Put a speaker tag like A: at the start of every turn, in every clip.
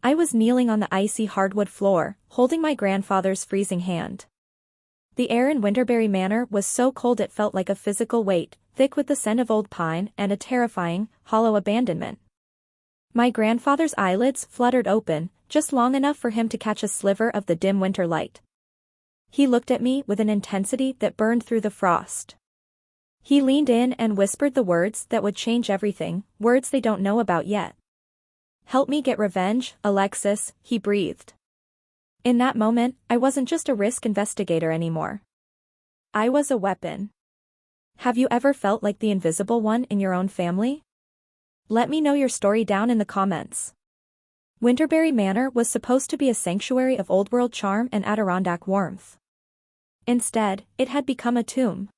A: I was kneeling on the icy hardwood floor, holding my grandfather's freezing hand. The air in Winterberry Manor was so cold it felt like a physical weight, thick with the scent of old pine and a terrifying, hollow abandonment. My grandfather's eyelids fluttered open, just long enough for him to catch a sliver of the dim winter light. He looked at me with an intensity that burned through the frost. He leaned in and whispered the words that would change everything, words they don't know about yet. "Help me get revenge, Alexis," he breathed. In that moment, I wasn't just a risk investigator anymore. I was a weapon. Have you ever felt like the invisible one in your own family? Let me know your story down in the comments. Winterberry Manor was supposed to be a sanctuary of old-world charm and Adirondack warmth. Instead, it had become a tomb.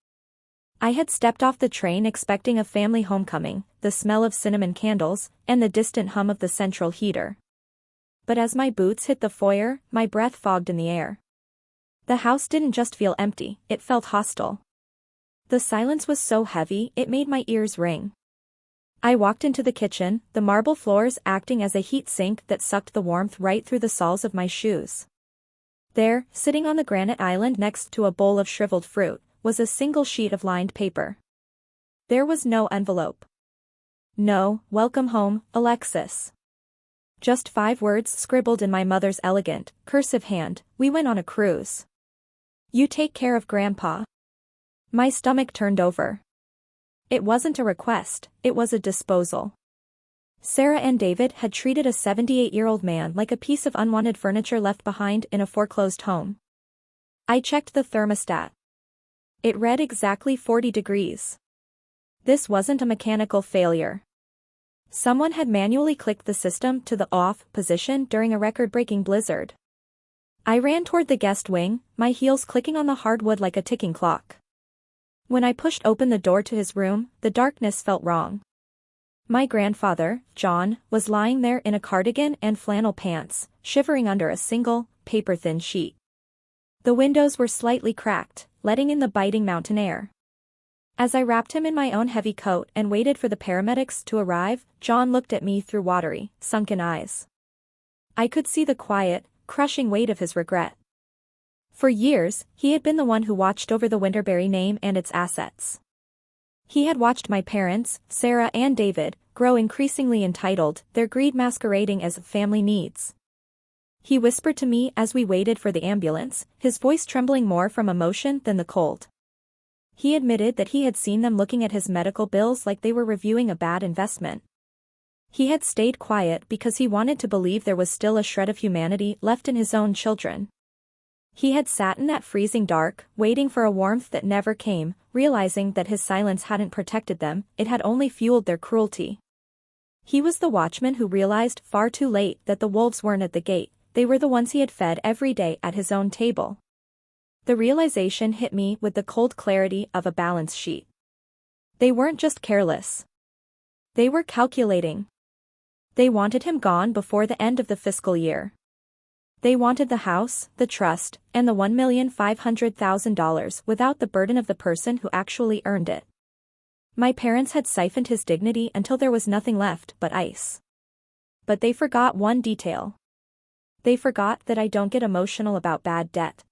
A: I had stepped off the train expecting a family homecoming, the smell of cinnamon candles, and the distant hum of the central heater. But as my boots hit the foyer, my breath fogged in the air. The house didn't just feel empty, it felt hostile. The silence was so heavy, it made my ears ring. I walked into the kitchen, the marble floors acting as a heat sink that sucked the warmth right through the soles of my shoes. There, sitting on the granite island next to a bowl of shriveled fruit, was a single sheet of lined paper. There was no envelope. No, "Welcome home, Alexis." Just 5 words scribbled in my mother's elegant, cursive hand, "We went on a cruise. You take care of Grandpa." My stomach turned over. It wasn't a request, it was a disposal. Sarah and David had treated a 78-year-old man like a piece of unwanted furniture left behind in a foreclosed home. I checked the thermostat. It read exactly 40 degrees. This wasn't a mechanical failure. Someone had manually clicked the system to the off position during a record-breaking blizzard. I ran toward the guest wing, my heels clicking on the hardwood like a ticking clock. When I pushed open the door to his room, the darkness felt wrong. My grandfather, John, was lying there in a cardigan and flannel pants, shivering under a single, paper-thin sheet. The windows were slightly cracked, letting in the biting mountain air. As I wrapped him in my own heavy coat and waited for the paramedics to arrive, John looked at me through watery, sunken eyes. I could see the quiet, crushing weight of his regret. For years, he had been the one who watched over the Winterberry name and its assets. He had watched my parents, Sarah and David, grow increasingly entitled, their greed masquerading as family needs. He whispered to me as we waited for the ambulance, his voice trembling more from emotion than the cold. He admitted that he had seen them looking at his medical bills like they were reviewing a bad investment. He had stayed quiet because he wanted to believe there was still a shred of humanity left in his own children. He had sat in that freezing dark, waiting for a warmth that never came, realizing that his silence hadn't protected them, it had only fueled their cruelty. He was the watchman who realized far too late that the wolves weren't at the gate, they were the ones he had fed every day at his own table. The realization hit me with the cold clarity of a balance sheet. They weren't just careless. They were calculating. They wanted him gone before the end of the fiscal year. They wanted the house, the trust, and the $1,500,000 without the burden of the person who actually earned it. My parents had siphoned his dignity until there was nothing left but ice. But they forgot one detail. They forgot that I don't get emotional about bad debt.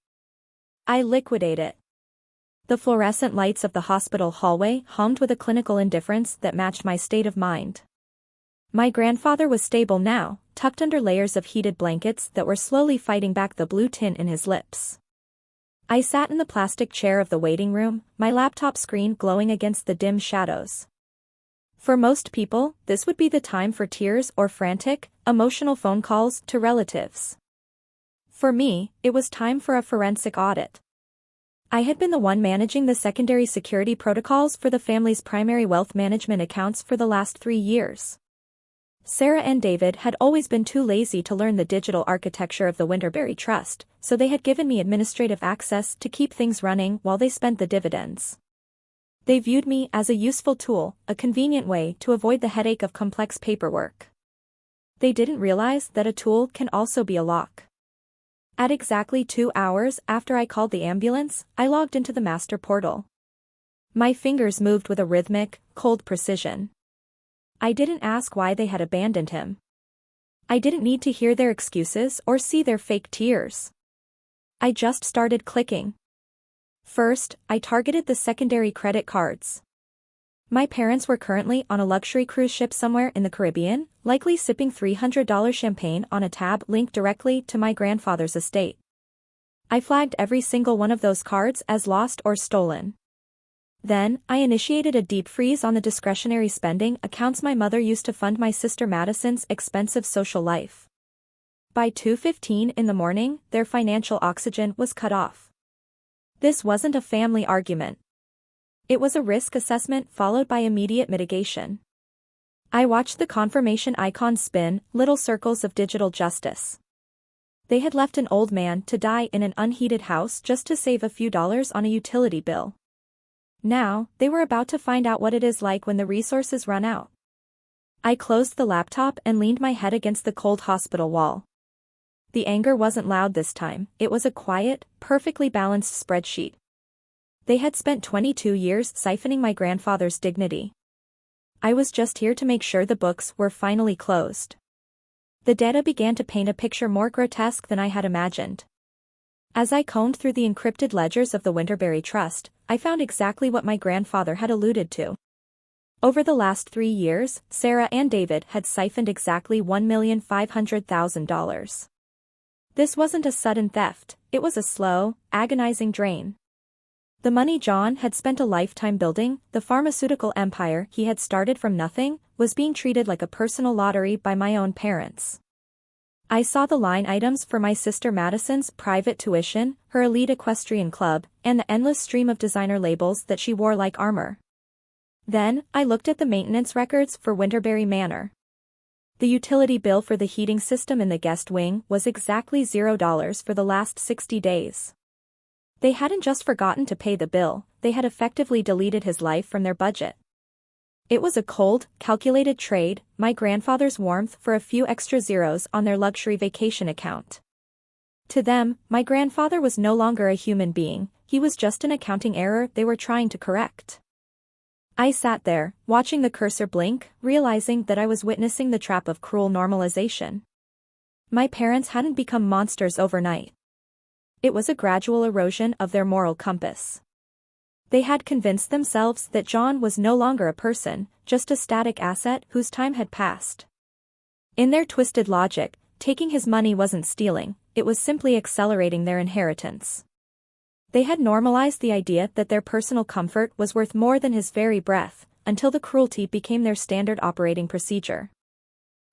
A: I liquidate it. The fluorescent lights of the hospital hallway hummed with a clinical indifference that matched my state of mind. My grandfather was stable now, tucked under layers of heated blankets that were slowly fighting back the blue tint in his lips. I sat in the plastic chair of the waiting room, my laptop screen glowing against the dim shadows. For most people, this would be the time for tears or frantic, emotional phone calls to relatives. For me, it was time for a forensic audit. I had been the one managing the secondary security protocols for the family's primary wealth management accounts for the last 3 years. Sarah and David had always been too lazy to learn the digital architecture of the Winterberry Trust, so they had given me administrative access to keep things running while they spent the dividends. They viewed me as a useful tool, a convenient way to avoid the headache of complex paperwork. They didn't realize that a tool can also be a lock. At exactly 2 hours after I called the ambulance, I logged into the master portal. My fingers moved with a rhythmic, cold precision. I didn't ask why they had abandoned him. I didn't need to hear their excuses or see their fake tears. I just started clicking. First, I targeted the secondary credit cards. My parents were currently on a luxury cruise ship somewhere in the Caribbean, likely sipping $300 champagne on a tab linked directly to my grandfather's estate. I flagged every single one of those cards as lost or stolen. Then, I initiated a deep freeze on the discretionary spending accounts my mother used to fund my sister Madison's expensive social life. By 2:15 in the morning, their financial oxygen was cut off. This wasn't a family argument. It was a risk assessment followed by immediate mitigation. I watched the confirmation icons spin, little circles of digital justice. They had left an old man to die in an unheated house just to save a few dollars on a utility bill. Now, they were about to find out what it is like when the resources run out. I closed the laptop and leaned my head against the cold hospital wall. The anger wasn't loud this time, it was a quiet, perfectly balanced spreadsheet. They had spent 22 years siphoning my grandfather's dignity. I was just here to make sure the books were finally closed. The data began to paint a picture more grotesque than I had imagined. As I combed through the encrypted ledgers of the Winterberry Trust, I found exactly what my grandfather had alluded to. Over the last 3 years, Sarah and David had siphoned exactly $1,500,000. This wasn't a sudden theft, it was a slow, agonizing drain. The money John had spent a lifetime building, the pharmaceutical empire he had started from nothing, was being treated like a personal lottery by my own parents. I saw the line items for my sister Madison's private tuition, her elite equestrian club, and the endless stream of designer labels that she wore like armor. Then, I looked at the maintenance records for Winterberry Manor. The utility bill for the heating system in the guest wing was exactly $0 for the last 60 days. They hadn't just forgotten to pay the bill, they had effectively deleted his life from their budget. It was a cold, calculated trade, my grandfather's warmth for a few extra zeros on their luxury vacation account. To them, my grandfather was no longer a human being, he was just an accounting error they were trying to correct. I sat there, watching the cursor blink, realizing that I was witnessing the trap of cruel normalization. My parents hadn't become monsters overnight. It was a gradual erosion of their moral compass. They had convinced themselves that John was no longer a person, just a static asset whose time had passed. In their twisted logic, taking his money wasn't stealing, it was simply accelerating their inheritance. They had normalized the idea that their personal comfort was worth more than his very breath, until the cruelty became their standard operating procedure.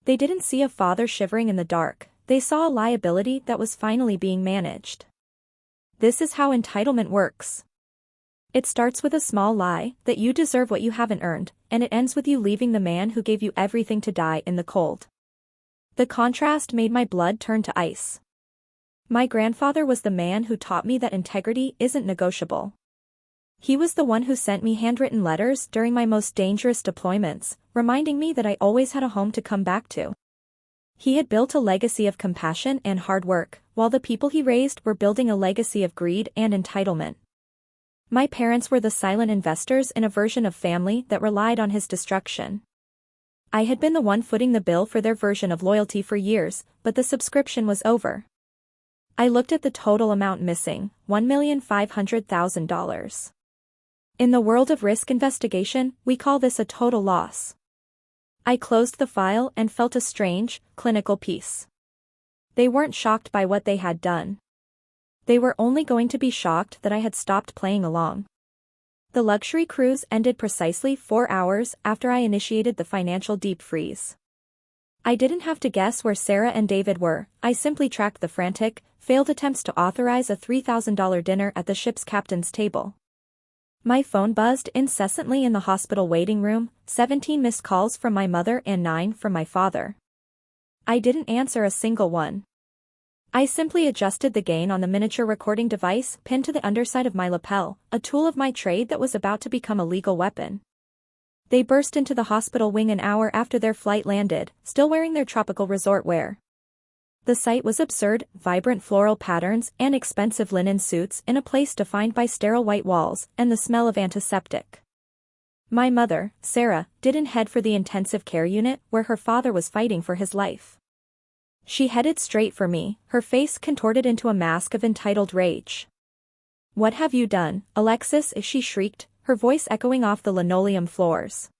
A: They didn't see a father shivering in the dark, they saw a liability that was finally being managed. This is how entitlement works. It starts with a small lie, that you deserve what you haven't earned, and it ends with you leaving the man who gave you everything to die in the cold. The contrast made my blood turn to ice. My grandfather was the man who taught me that integrity isn't negotiable. He was the one who sent me handwritten letters during my most dangerous deployments, reminding me that I always had a home to come back to. He had built a legacy of compassion and hard work, while the people he raised were building a legacy of greed and entitlement. My parents were the silent investors in a version of family that relied on his destruction. I had been the one footing the bill for their version of loyalty for years, but the subscription was over. I looked at the total amount missing, $1,500,000. In the world of risk investigation, we call this a total loss. I closed the file and felt a strange, clinical peace. They weren't shocked by what they had done. They were only going to be shocked that I had stopped playing along. The luxury cruise ended precisely 4 hours after I initiated the financial deep freeze. I didn't have to guess where Sarah and David were, I simply tracked the frantic, failed attempts to authorize a $3,000 dinner at the ship's captain's table. My phone buzzed incessantly in the hospital waiting room, 17 missed calls from my mother and 9 from my father. I didn't answer a single one. I simply adjusted the gain on the miniature recording device pinned to the underside of my lapel, a tool of my trade that was about to become a legal weapon. They burst into the hospital wing an hour after their flight landed, still wearing their tropical resort wear. The sight was absurd, vibrant floral patterns and expensive linen suits in a place defined by sterile white walls and the smell of antiseptic. My mother, Sarah, didn't head for the intensive care unit where her father was fighting for his life. She headed straight for me, her face contorted into a mask of entitled rage. "What have you done, Alexis?" she shrieked, her voice echoing off the linoleum floors.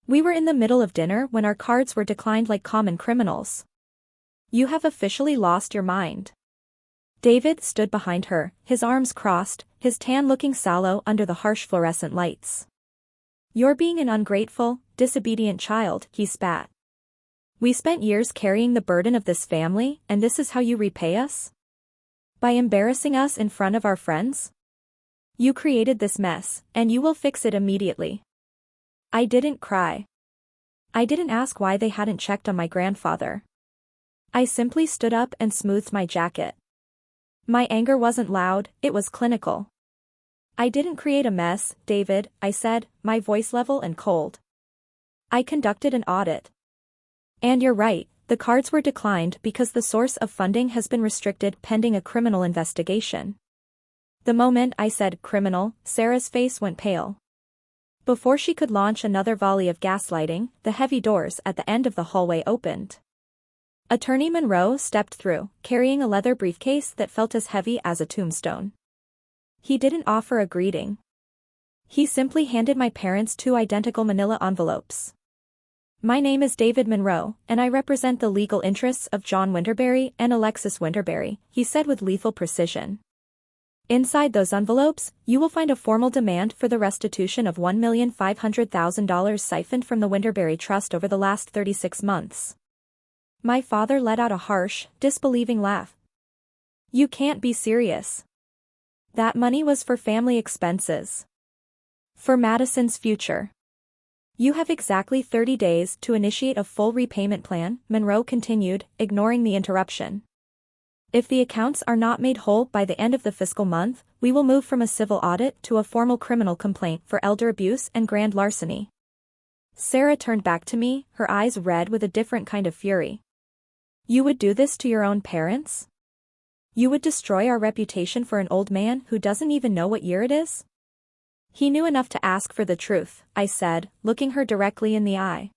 A: "We were in the middle of dinner when our cards were declined like common criminals. You have officially lost your mind." David stood behind her, his arms crossed, his tan looking sallow under the harsh fluorescent lights. "You're being an ungrateful, disobedient child," he spat. "We spent years carrying the burden of this family, and this is how you repay us? By embarrassing us in front of our friends? You created this mess, and you will fix it immediately." I didn't cry. I didn't ask why they hadn't checked on my grandfather. I simply stood up and smoothed my jacket. My anger wasn't loud, it was clinical. "I didn't create a mess, David," I said, my voice level and cold. "I conducted an audit. And you're right, the cards were declined because the source of funding has been restricted pending a criminal investigation." The moment I said criminal, Sarah's face went pale. Before she could launch another volley of gaslighting, the heavy doors at the end of the hallway opened. Attorney Monroe stepped through, carrying a leather briefcase that felt as heavy as a tombstone. He didn't offer a greeting. He simply handed my parents 2 identical manila envelopes. "My name is David Monroe, and I represent the legal interests of John Winterberry and Alexis Winterberry," he said with lethal precision. "Inside those envelopes, you will find a formal demand for the restitution of $1,500,000 siphoned from the Winterberry Trust over the last 36 months. My father let out a harsh, disbelieving laugh. "You can't be serious. That money was for family expenses. For Madison's future. You have exactly 30 days to initiate a full repayment plan," Monroe continued, ignoring the interruption. "If the accounts are not made whole by the end of the fiscal month, we will move from a civil audit to a formal criminal complaint for elder abuse and grand larceny." Sarah turned back to me, her eyes red with a different kind of fury. "You would do this to your own parents? You would destroy our reputation for an old man who doesn't even know what year it is?" "He knew enough to ask for the truth," I said, looking her directly in the eye.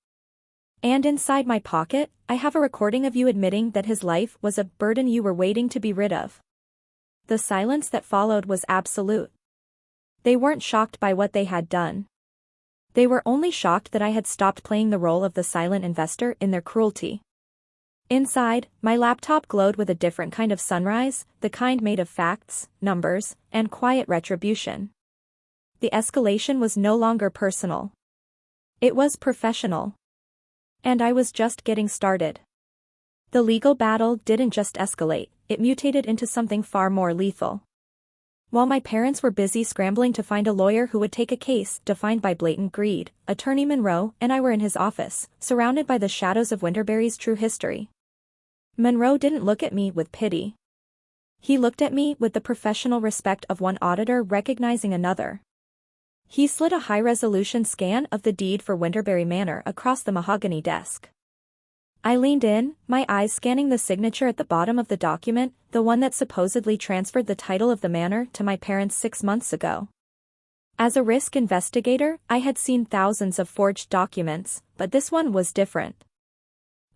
A: "And inside my pocket, I have a recording of you admitting that his life was a burden you were waiting to be rid of." The silence that followed was absolute. They weren't shocked by what they had done. They were only shocked that I had stopped playing the role of the silent investor in their cruelty. Inside, my laptop glowed with a different kind of sunrise, the kind made of facts, numbers, and quiet retribution. The escalation was no longer personal. It was professional. And I was just getting started. The legal battle didn't just escalate, it mutated into something far more lethal. While my parents were busy scrambling to find a lawyer who would take a case defined by blatant greed, Attorney Monroe and I were in his office, surrounded by the shadows of Winterberry's true history. Monroe didn't look at me with pity. He looked at me with the professional respect of one auditor recognizing another. He slid a high-resolution scan of the deed for Winterberry Manor across the mahogany desk. I leaned in, my eyes scanning the signature at the bottom of the document, the one that supposedly transferred the title of the manor to my parents 6 months ago. As a risk investigator, I had seen thousands of forged documents, but this one was different.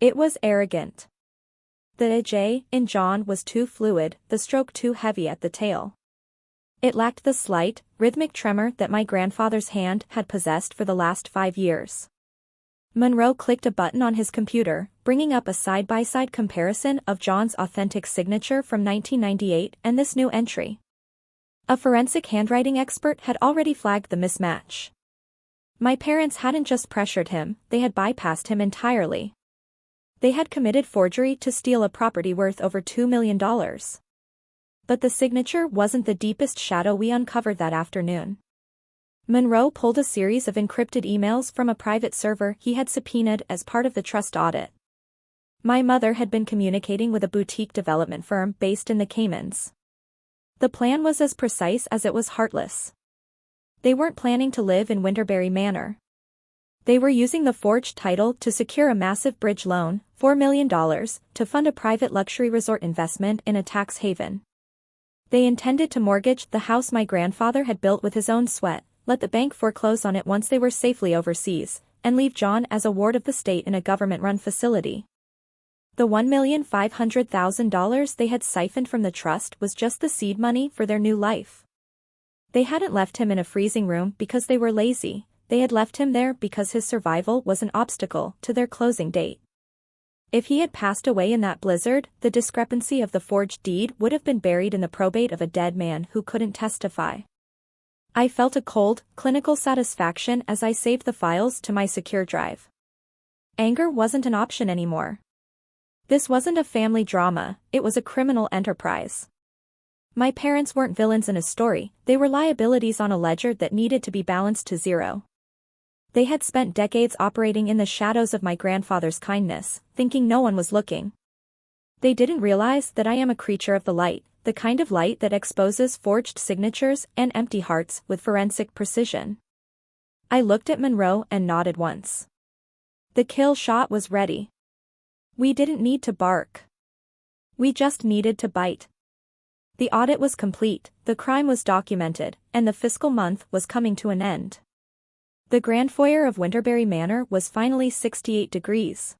A: It was arrogant. The J in John was too fluid, the stroke too heavy at the tail. It lacked the slight, rhythmic tremor that my grandfather's hand had possessed for the last 5 years. Monroe clicked a button on his computer, bringing up a side-by-side comparison of John's authentic signature from 1998 and this new entry. A forensic handwriting expert had already flagged the mismatch. My parents hadn't just pressured him, they had bypassed him entirely. They had committed forgery to steal a property worth over $2 million. But the signature wasn't the deepest shadow we uncovered that afternoon. Monroe pulled a series of encrypted emails from a private server he had subpoenaed as part of the trust audit. My mother had been communicating with a boutique development firm based in the Caymans. The plan was as precise as it was heartless. They weren't planning to live in Winterberry Manor. They were using the forged title to secure a massive bridge loan, $4 million, to fund a private luxury resort investment in a tax haven. They intended to mortgage the house my grandfather had built with his own sweat, let the bank foreclose on it once they were safely overseas, and leave John as a ward of the state in a government-run facility. The $1,500,000 they had siphoned from the trust was just the seed money for their new life. They hadn't left him in a freezing room because they were lazy, they had left him there because his survival was an obstacle to their closing date. If he had passed away in that blizzard, the discrepancy of the forged deed would have been buried in the probate of a dead man who couldn't testify. I felt a cold, clinical satisfaction as I saved the files to my secure drive. Anger wasn't an option anymore. This wasn't a family drama, it was a criminal enterprise. My parents weren't villains in a story, they were liabilities on a ledger that needed to be balanced to zero. They had spent decades operating in the shadows of my grandfather's kindness, thinking no one was looking. They didn't realize that I am a creature of the light, the kind of light that exposes forged signatures and empty hearts with forensic precision. I looked at Monroe and nodded once. The kill shot was ready. We didn't need to bark. We just needed to bite. The audit was complete, the crime was documented, and the fiscal month was coming to an end. The grand foyer of Winterberry Manor was finally 68 degrees.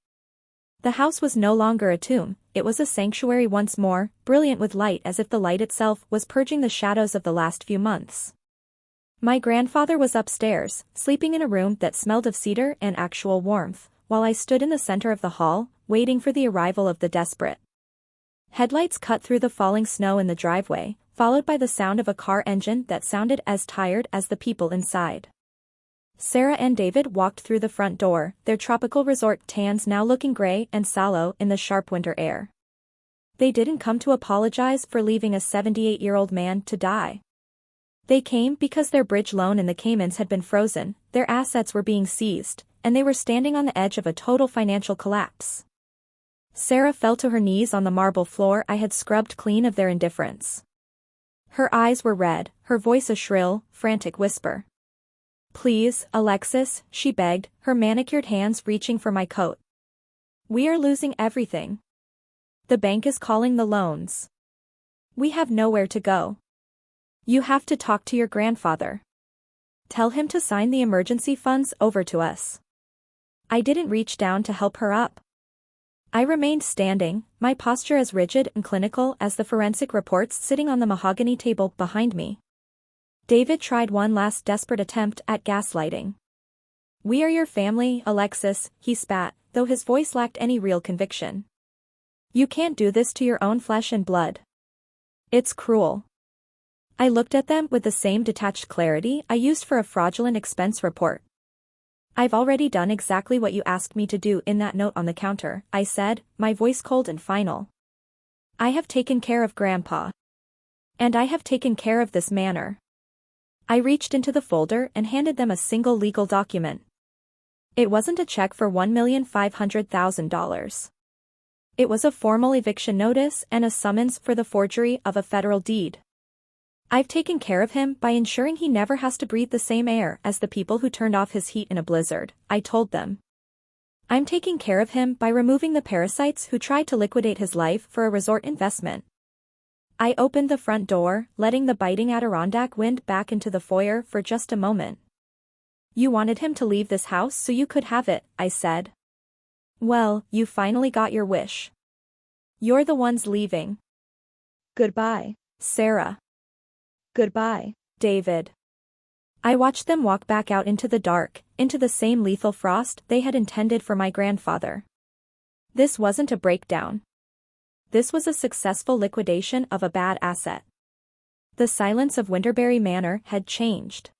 A: The house was no longer a tomb, it was a sanctuary once more, brilliant with light as if the light itself was purging the shadows of the last few months. My grandfather was upstairs, sleeping in a room that smelled of cedar and actual warmth, while I stood in the center of the hall, waiting for the arrival of the desperate. Headlights cut through the falling snow in the driveway, followed by the sound of a car engine that sounded as tired as the people inside. Sarah and David walked through the front door, their tropical resort tans now looking gray and sallow in the sharp winter air. They didn't come to apologize for leaving a 78-year-old man to die. They came because their bridge loan in the Caymans had been frozen, their assets were being seized, and they were standing on the edge of a total financial collapse. Sarah fell to her knees on the marble floor I had scrubbed clean of their indifference. Her eyes were red, her voice a shrill, frantic whisper. "Please, Alexis," she begged, her manicured hands reaching for my coat. "We are losing everything. The bank is calling the loans. We have nowhere to go. You have to talk to your grandfather. Tell him to sign the emergency funds over to us." I didn't reach down to help her up. I remained standing, my posture as rigid and clinical as the forensic reports sitting on the mahogany table behind me. David tried one last desperate attempt at gaslighting. "We are your family, Alexis," he spat, though his voice lacked any real conviction. "You can't do this to your own flesh and blood. It's cruel." I looked at them with the same detached clarity I used for a fraudulent expense report. "I've already done exactly what you asked me to do in that note on the counter," I said, my voice cold and final. "I have taken care of Grandpa. And I have taken care of this manor." I reached into the folder and handed them a single legal document. It wasn't a check for $1,500,000. It was a formal eviction notice and a summons for the forgery of a federal deed. "I've taken care of him by ensuring he never has to breathe the same air as the people who turned off his heat in a blizzard," I told them. "I'm taking care of him by removing the parasites who tried to liquidate his life for a resort investment." I opened the front door, letting the biting Adirondack wind back into the foyer for just a moment. "You wanted him to leave this house so you could have it," I said. "Well, you finally got your wish. You're the ones leaving. Goodbye, Sarah. Goodbye, David." I watched them walk back out into the dark, into the same lethal frost they had intended for my grandfather. This wasn't a breakdown. This was a successful liquidation of a bad asset. The silence of Winterberry Manor had changed.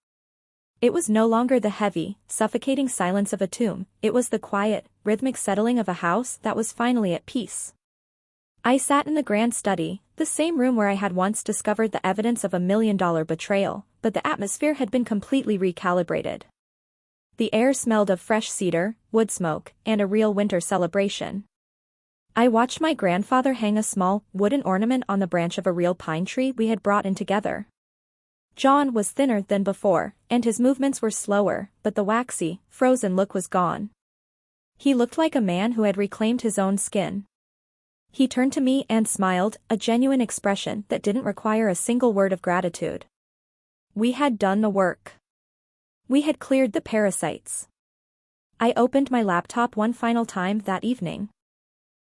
A: It was no longer the heavy, suffocating silence of a tomb, it was the quiet, rhythmic settling of a house that was finally at peace. I sat in the grand study, the same room where I had once discovered the evidence of $1 million betrayal, but the atmosphere had been completely recalibrated. The air smelled of fresh cedar, wood smoke, and a real winter celebration. I watched my grandfather hang a small, wooden ornament on the branch of a real pine tree we had brought in together. John was thinner than before, and his movements were slower, but the waxy, frozen look was gone. He looked like a man who had reclaimed his own skin. He turned to me and smiled, a genuine expression that didn't require a single word of gratitude. We had done the work. We had cleared the parasites. I opened my laptop one final time that evening.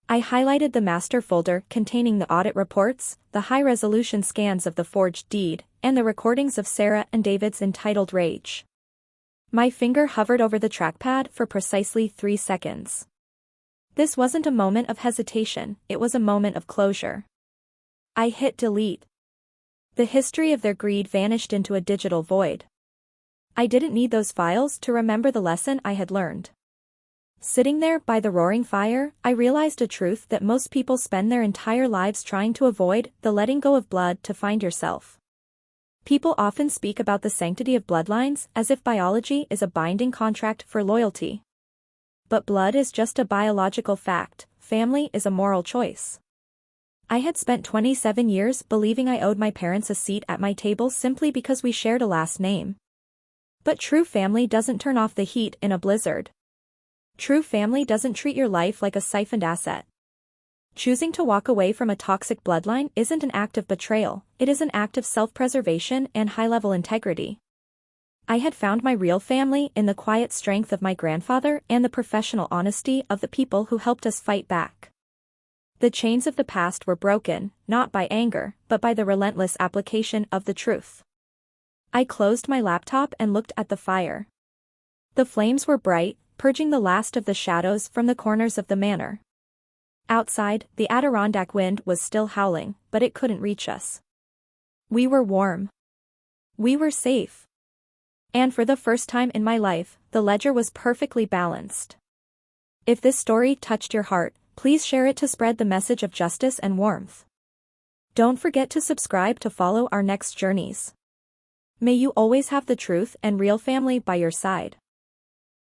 A: I highlighted the master folder containing the audit reports, the high-resolution scans of the forged deed, and the recordings of Sarah and David's entitled rage. My finger hovered over the trackpad for precisely 3 seconds. This wasn't a moment of hesitation, it was a moment of closure. I hit delete. The history of their greed vanished into a digital void. I didn't need those files to remember the lesson I had learned. Sitting there by the roaring fire, I realized a truth that most people spend their entire lives trying to avoid: the letting go of blood to find yourself. People often speak about the sanctity of bloodlines as if biology is a binding contract for loyalty. But blood is just a biological fact, family is a moral choice. I had spent 27 years believing I owed my parents a seat at my table simply because we shared a last name. But true family doesn't turn off the heat in a blizzard. True family doesn't treat your life like a siphoned asset. Choosing to walk away from a toxic bloodline isn't an act of betrayal, it is an act of self-preservation and high-level integrity. I had found my real family in the quiet strength of my grandfather and the professional honesty of the people who helped us fight back. The chains of the past were broken, not by anger, but by the relentless application of the truth. I closed my laptop and looked at the fire. The flames were bright, purging the last of the shadows from the corners of the manor. Outside, the Adirondack wind was still howling, but it couldn't reach us. We were warm. We were safe. And for the first time in my life, the ledger was perfectly balanced. If this story touched your heart, please share it to spread the message of justice and warmth. Don't forget to subscribe to follow our next journeys. May you always have the truth and real family by your side.